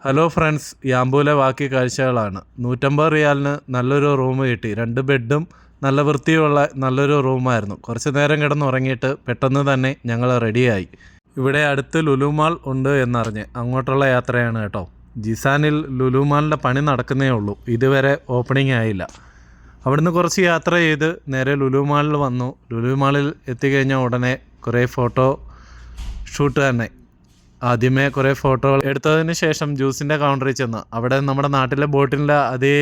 Hello friends, യാമ്പൂലെ ബാക്കി കാഴ്ചകളാണ്. 150 റിയാലിന് നല്ലൊരു റൂം കിട്ടി. 2 ബെഡും നല്ല വൃത്തിയുള്ള നല്ലൊരു റൂമായിരുന്നു. കുറച്ച് നേരം കിടന്നുറങ്ങിയിട്ട് പെട്ടെന്ന് തന്നെ ഞങ്ങൾ റെഡിയായി. ഇവിടെ അടുത്ത് ലുലു മാൾ ഉണ്ട് എന്നറിഞ്ഞ് അങ്ങോട്ടുള്ള യാത്രയാണ് കേട്ടോ. ജിസാനിൽ ലുലു മാളിൻ്റെ പണി നടക്കുന്നേ ഉള്ളൂ, ഇതുവരെ ഓപ്പണിംഗ് ആയില്ല. അവിടുന്ന് കുറച്ച് യാത്ര ചെയ്ത് നേരെ ലുലു മാളിൽ വന്നു. ലുലു മാളിൽ എത്തിക്കഴിഞ്ഞാൽ ഉടനെ കുറേ ഫോട്ടോ ഷൂട്ട് തന്നെ. ആദ്യമേ കുറേ ഫോട്ടോകൾ എടുത്തതിന് ശേഷം ജ്യൂസിൻ്റെ കൗണ്ടറിൽ ചെന്ന് അവിടെ നമ്മുടെ നാട്ടിലെ ബോട്ടിൻ്റെ അതേ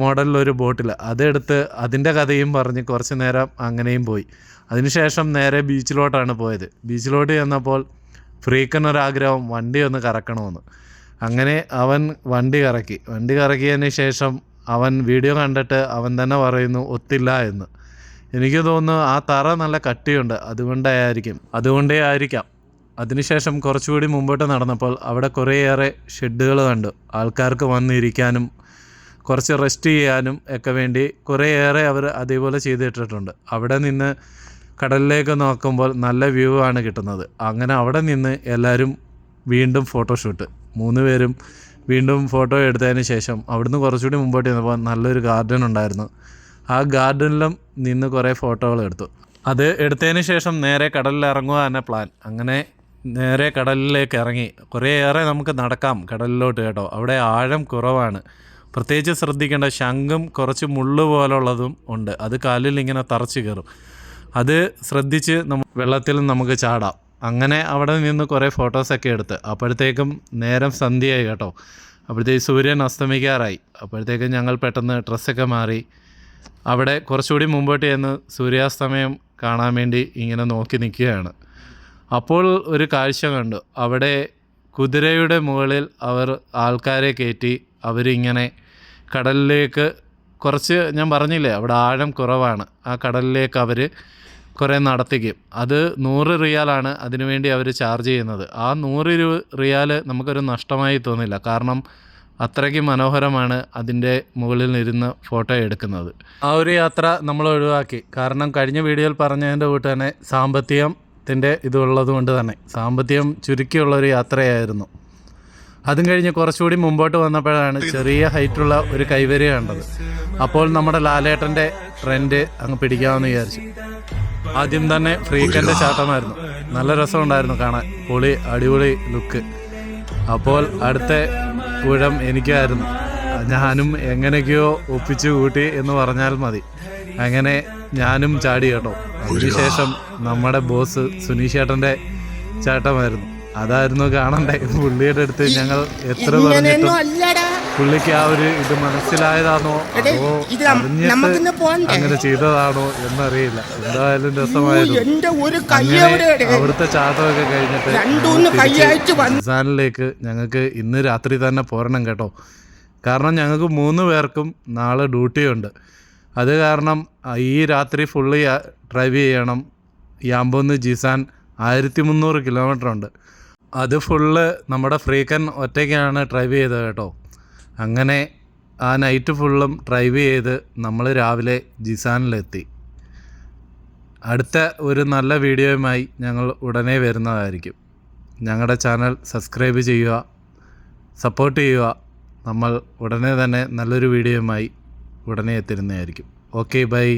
മോഡലിലൊരു ബോട്ടിൽ അതെടുത്ത് അതിൻ്റെ കഥയും പറഞ്ഞ് കുറച്ച് നേരം അങ്ങനെയും പോയി. അതിനുശേഷം നേരെ ബീച്ചിലോട്ടാണ് പോയത്. ബീച്ചിലോട്ട് ചെന്നപ്പോൾ ഫ്രീക്കനൊരാഗ്രഹം വണ്ടി ഒന്ന് കറക്കണമെന്ന്. അങ്ങനെ അവൻ വണ്ടി കറക്കിയതിന് ശേഷം അവൻ വീഡിയോ കണ്ടിട്ട് അവൻ തന്നെ പറയുന്നു ഒത്തില്ല എന്ന്. എനിക്ക് തോന്നുന്നു ആ തറ നല്ല കട്ടിയുണ്ട്, അതുകൊണ്ടേ ആയിരിക്കാം. അതിനുശേഷം കുറച്ചുകൂടി മുമ്പോട്ട് നടന്നപ്പോൾ അവിടെ കുറേയേറെ ഷെഡുകൾ കണ്ടു. ആൾക്കാർക്ക് വന്നിരിക്കാനും കുറച്ച് റെസ്റ്റ് ചെയ്യാനും ഒക്കെ വേണ്ടി കുറേയേറെ അവർ അതേപോലെ ചെയ്തിട്ടിട്ടുണ്ട്. അവിടെ നിന്ന് കടലിലേക്ക് നോക്കുമ്പോൾ നല്ല വ്യൂ ആണ് കിട്ടുന്നത്. അങ്ങനെ അവിടെ നിന്ന് എല്ലാവരും വീണ്ടും ഫോട്ടോഷൂട്ട്, 3 പേരും വീണ്ടും ഫോട്ടോ എടുത്തതിന് ശേഷം അവിടുന്ന് കുറച്ചുകൂടി മുമ്പോട്ട് ചെന്നപ്പോൾ നല്ലൊരു ഗാർഡൻ ഉണ്ടായിരുന്നു. ആ ഗാർഡനിലും നിന്ന് കുറേ ഫോട്ടോകൾ എടുത്തു. അത് എടുത്തതിന് ശേഷം നേരെ കടലിൽ ഇറങ്ങുക തന്നെ പ്ലാൻ. അങ്ങനെ നേരെ കടലിലേക്ക് ഇറങ്ങി. കുറേയേറെ നമുക്ക് നടക്കാം കടലിലോട്ട് കേട്ടോ. അവിടെ ആഴം കുറവാണ്. പ്രത്യേകിച്ച് ശ്രദ്ധിക്കേണ്ട, ശംഖും കുറച്ച് മുള്ളു പോലുള്ളതും ഉണ്ട്. അത് കാലിൽ ഇങ്ങനെ തറച്ച് കയറും. അത് ശ്രദ്ധിച്ച് വെള്ളത്തിൽ നമുക്ക് ചാടാം. അങ്ങനെ അവിടെ നിന്ന് കുറേ ഫോട്ടോസൊക്കെ എടുത്ത് അപ്പോഴത്തേക്കും നേരം സന്ധ്യയായി കേട്ടോ. അപ്പോഴത്തേക്ക് സൂര്യൻ അസ്തമിക്കാറായി. അപ്പോഴത്തേക്കും ഞങ്ങൾ പെട്ടെന്ന് ഡ്രസ്സൊക്കെ മാറി അവിടെ കുറച്ചുകൂടി മുമ്പോട്ട് ചെന്ന് സൂര്യാസ്തമയം കാണാൻ വേണ്ടി ഇങ്ങനെ നോക്കി നിൽക്കുകയാണ്. അപ്പോൾ ഒരു കാഴ്ച കണ്ടു. അവിടെ കുതിരയുടെ മുകളിൽ അവർ ആൾക്കാരെ കയറ്റി അവരിങ്ങനെ കടലിലേക്ക് കുറച്ച്, ഞാൻ പറഞ്ഞില്ലേ അവിടെ ആഴം കുറവാണ്, ആ കടലിലേക്ക് അവർ കുറേ നടത്തിക്കും. അത് 100 റിയാലാണ് അതിനുവേണ്ടി അവർ ചാർജ് ചെയ്യുന്നത്. ആ 100 റിയാൽ നമുക്കൊരു നഷ്ടമായി തോന്നില്ല, കാരണം അത്രയ്ക്ക് മനോഹരമാണ് അതിൻ്റെ മുകളിൽ ഇരുന്ന് ഫോട്ടോ എടുക്കുന്നത്. ആ ഒരു യാത്ര നമ്മൾ ഒഴിവാക്കി, കാരണം കഴിഞ്ഞ വീഡിയോയിൽ പറഞ്ഞതിൻ്റെ കൂട്ട് തന്നെ സാമ്പത്തികത്തിൻ്റെ ഇതുള്ളത് കൊണ്ട് തന്നെ സാമ്പത്തികം ചുരുക്കിയുള്ളൊരു യാത്രയായിരുന്നു. അതും കഴിഞ്ഞ് കുറച്ചുകൂടി മുമ്പോട്ട് വന്നപ്പോഴാണ് ചെറിയ ഹൈറ്റുള്ള ഒരു കൈവരി കണ്ടത്. അപ്പോൾ നമ്മുടെ ലാലേട്ടൻ്റെ ട്രെൻഡ് അങ്ങ് പിടിക്കാമെന്ന് വിചാരിച്ചു. ആദ്യം തന്നെ ഫ്രീക്കൻ്റെ ചാട്ടമായിരുന്നു. നല്ല രസമുണ്ടായിരുന്നു കാണാൻ, അടിപൊളി ലുക്ക്. അപ്പോൾ അടുത്ത ഊഴം എനിക്കായിരുന്നു. ഞാനും എങ്ങനെയൊക്കെയോ ഒപ്പിച്ചു കൂട്ടി എന്ന് പറഞ്ഞാൽ മതി. അങ്ങനെ ഞാനും ചാടി കേട്ടോ. അതിനുശേഷം നമ്മുടെ ബോസ് സുനീഷേട്ടൻ്റെ ചാട്ടമായിരുന്നു. അതായിരുന്നു കാണണ്ടേ. പുള്ളിയുടെ അടുത്ത് ഞങ്ങൾ എത്ര പറഞ്ഞിട്ടും പുള്ളിക്ക് ആ ഒരു ഇത് മനസ്സിലായതാണോ അതോ അറിഞ്ഞിട്ട് അങ്ങനെ ചെയ്തതാണോ എന്നറിയില്ല. എന്തായാലും രസമായിരുന്നു. അവിടുത്തെ ചാട്ടമൊക്കെ കഴിഞ്ഞിട്ട് ജിസാനിലേക്ക് ഞങ്ങൾക്ക് ഇന്ന് രാത്രി തന്നെ പോരണം കേട്ടോ. കാരണം ഞങ്ങൾക്ക് 3 പേർക്കും നാളെ ഡ്യൂട്ടിയുണ്ട്. അത് കാരണം ഈ രാത്രി ഫുള്ള് ഡ്രൈവ് ചെയ്യണം. യാമ്പൂന്ന് ജിസാൻ 1300 കിലോമീറ്റർ ഉണ്ട്. അത് ഫുള്ള് നമ്മുടെ ഫ്രീക്കൻ ഒറ്റയ്ക്കാണ് ഡ്രൈവ് ചെയ്തത് കേട്ടോ. അങ്ങനെ ആ നൈറ്റ് ഫുള്ളും ഡ്രൈവ് ചെയ്ത് നമ്മൾ രാവിലെ ജിസാനിലെത്തി. അടുത്ത ഒരു നല്ല വീഡിയോയുമായി ഞങ്ങൾ ഉടനെ വരുന്നതായിരിക്കും. ഞങ്ങളുടെ ചാനൽ സബ്സ്ക്രൈബ് ചെയ്യുക, സപ്പോർട്ട് ചെയ്യുക. നമ്മൾ ഉടനെ തന്നെ നല്ലൊരു വീഡിയോയുമായി ഉടനെ എത്തിരുന്നതായിരിക്കും. Okay, by.